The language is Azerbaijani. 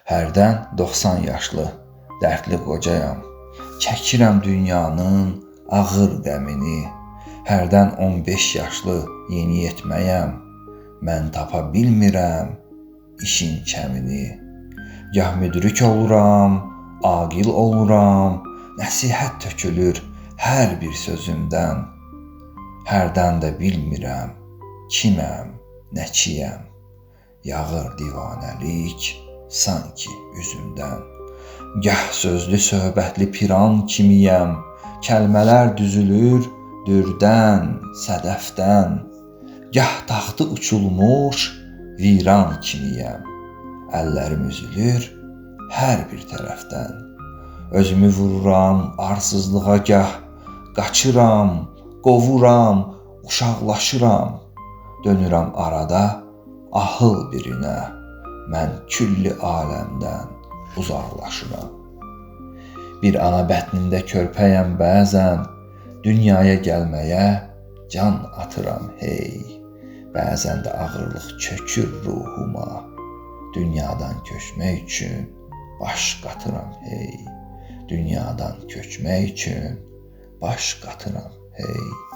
Hərdən 90 yaşlı, dərdli qocayam. Çəkirəm dünyanın ağır qəmini. Hərdən 15 yaşlı yeniyetməyəm. Mən tapa bilmirəm işin kəmini. Gah müdrik oluram, aqil oluram, nəsihət tökülür hər bir sözümdən. Hərdən də bilmirəm kiməm, nəçiyəm. Yağır divanəlik sanki üzümdən. Gah sözlü söhbətli piran kimiyəm, kəlmələr düzülür dürdən, sədəfdən. Gah taxtı uçulmuş viran kimiyəm, əllərim üzülür hər bir tərəfdən. Özümü vururam arsızlığa gah, qaçıram, qovuram, uşaqlaşıram. Dönürəm arada ahıl birinə, mən külli aləmdən uzaqlaşıram. Bir ana bətnində körpəyəm bəzən, dünyaya gəlməyə can atıram hey. Bəzən də ağırlıq çökür ruhuma, dünyadan köçmək üçün baş qatıram hey. Dünyadan köçmək üçün baş qatıram hey.